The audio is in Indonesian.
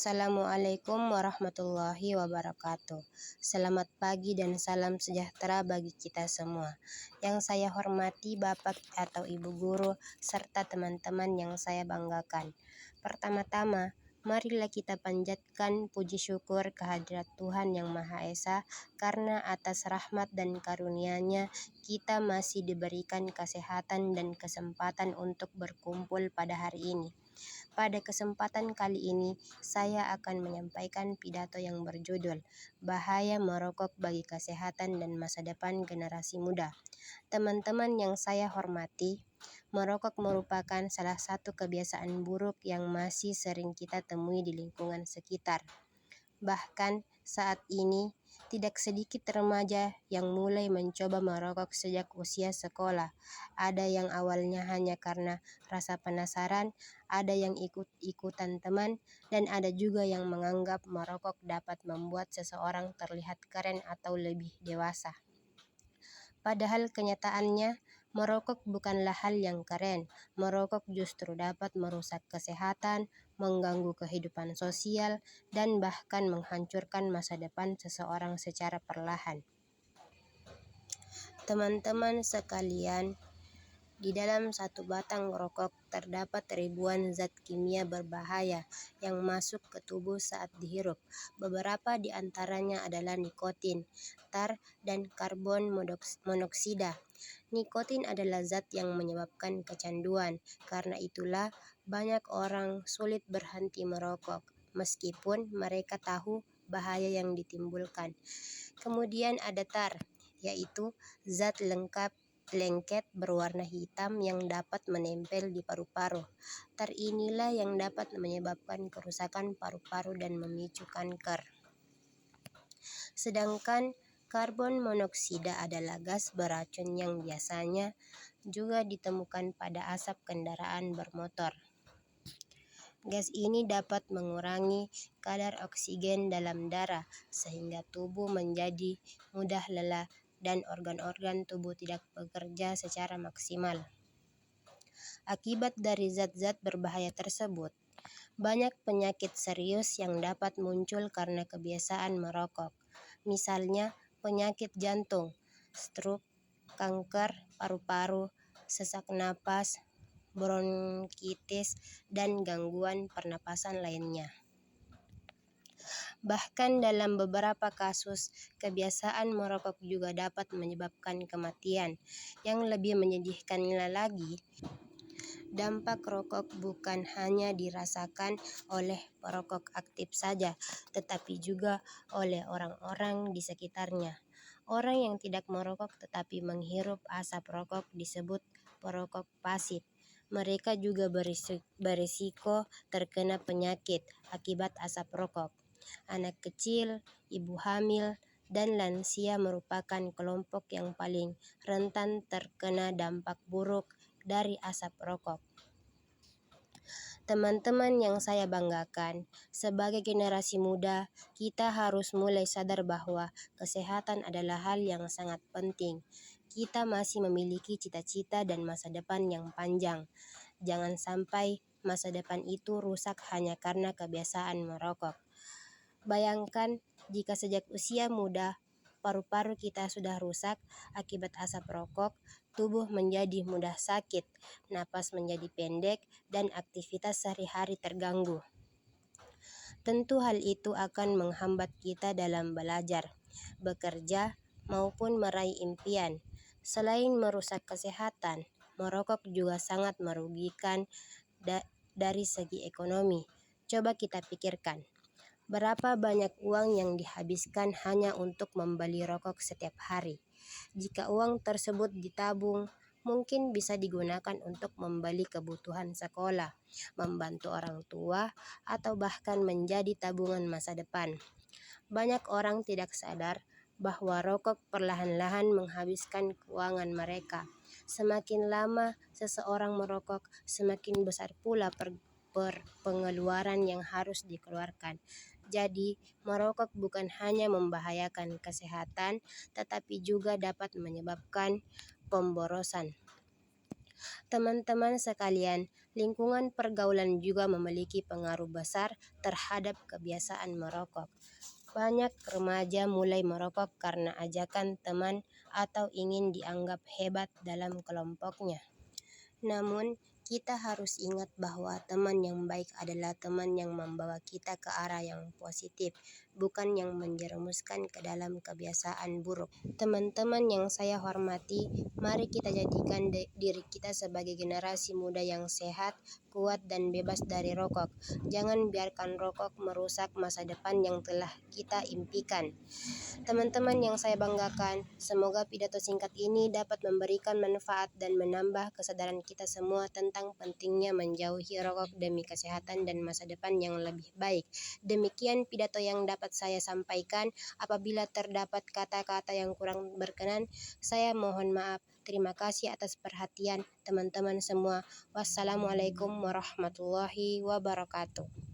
Assalamualaikum warahmatullahi wabarakatuh. Selamat pagi dan salam sejahtera bagi kita semua. Yang saya hormati Bapak atau Ibu Guru serta teman-teman yang saya banggakan. Pertama-tama, marilah kita panjatkan puji syukur kehadirat Tuhan Yang Maha Esa karena atas rahmat dan karunia-Nya kita masih diberikan kesehatan dan kesempatan untuk berkumpul pada hari ini. Pada kesempatan kali ini, saya akan menyampaikan pidato yang berjudul Bahaya Merokok bagi Kesehatan dan Masa Depan Generasi Muda. Teman-teman yang saya hormati, merokok merupakan salah satu kebiasaan buruk yang masih sering kita temui di lingkungan sekitar. Bahkan saat ini, tidak sedikit remaja yang mulai mencoba merokok sejak usia sekolah. Ada yang awalnya hanya karena rasa penasaran, ada yang ikut-ikutan teman, dan ada juga yang menganggap merokok dapat membuat seseorang terlihat keren atau lebih dewasa. Padahal kenyataannya, merokok bukanlah hal yang keren. Merokok justru dapat merusak kesehatan, mengganggu kehidupan sosial, dan bahkan menghancurkan masa depan seseorang secara perlahan. Teman-teman sekalian, di dalam satu batang rokok terdapat ribuan zat kimia berbahaya yang masuk ke tubuh saat dihirup. Beberapa di antaranya adalah nikotin, tar, dan karbon monoksida. Nikotin adalah zat yang menyebabkan kecanduan. Karena itulah banyak orang sulit berhenti merokok, meskipun mereka tahu bahaya yang ditimbulkan. Kemudian ada tar, yaitu zat lengket berwarna hitam yang dapat menempel di paru-paru. Tar inilah yang dapat menyebabkan kerusakan paru-paru dan memicu kanker. Sedangkan karbon monoksida adalah gas beracun yang biasanya juga ditemukan pada asap kendaraan bermotor. Gas ini dapat mengurangi kadar oksigen dalam darah sehingga tubuh menjadi mudah lelah dan organ-organ tubuh tidak bekerja secara maksimal. Akibat dari zat-zat berbahaya tersebut, banyak penyakit serius yang dapat muncul karena kebiasaan merokok. Misalnya penyakit jantung, stroke, kanker paru-paru, sesak napas, bronkitis, dan gangguan pernapasan lainnya. Bahkan dalam beberapa kasus, kebiasaan merokok juga dapat menyebabkan kematian. Yang lebih menyedihkannya lagi, dampak rokok bukan hanya dirasakan oleh perokok aktif saja, tetapi juga oleh orang-orang di sekitarnya. Orang yang tidak merokok tetapi menghirup asap rokok disebut perokok pasif. Mereka juga berisiko terkena penyakit akibat asap rokok. Anak kecil, ibu hamil, dan lansia merupakan kelompok yang paling rentan terkena dampak buruk dari asap rokok. Teman-teman yang saya banggakan, sebagai generasi muda, kita harus mulai sadar bahwa kesehatan adalah hal yang sangat penting. Kita masih memiliki cita-cita dan masa depan yang panjang. Jangan sampai masa depan itu rusak hanya karena kebiasaan merokok. Bayangkan jika sejak usia muda paru-paru kita sudah rusak akibat asap rokok, tubuh menjadi mudah sakit, napas menjadi pendek, dan aktivitas sehari-hari terganggu. Tentu hal itu akan menghambat kita dalam belajar, bekerja, maupun meraih impian. Selain merusak kesehatan, merokok juga sangat merugikan dari segi ekonomi. Coba kita pikirkan, berapa banyak uang yang dihabiskan hanya untuk membeli rokok setiap hari? Jika uang tersebut ditabung, mungkin bisa digunakan untuk membeli kebutuhan sekolah, membantu orang tua, atau bahkan menjadi tabungan masa depan. Banyak orang tidak sadar bahwa rokok perlahan-lahan menghabiskan keuangan mereka. Semakin lama seseorang merokok, semakin besar pula pengeluaran yang harus dikeluarkan. Jadi, merokok bukan hanya membahayakan kesehatan, tetapi juga dapat menyebabkan pemborosan. Teman-teman sekalian, lingkungan pergaulan juga memiliki pengaruh besar terhadap kebiasaan merokok. Banyak remaja mulai merokok karena ajakan teman atau ingin dianggap hebat dalam kelompoknya. Namun, kita harus ingat bahwa teman yang baik adalah teman yang membawa kita ke arah yang positif, bukan yang menjerumuskan ke dalam kebiasaan buruk. Teman-teman yang saya hormati, mari kita jadikan diri kita sebagai generasi muda yang sehat, kuat, dan bebas dari rokok. Jangan biarkan rokok merusak masa depan yang telah kita impikan. Teman-teman yang saya banggakan, semoga pidato singkat ini dapat memberikan manfaat dan menambah kesadaran kita semua tentang pentingnya menjauhi rokok demi kesehatan dan masa depan yang lebih baik. Demikian pidato yang dapat saya sampaikan. Apabila terdapat kata-kata yang kurang berkenan, saya mohon maaf. Terima kasih atas perhatian teman-teman semua. Wassalamualaikum warahmatullahi wabarakatuh.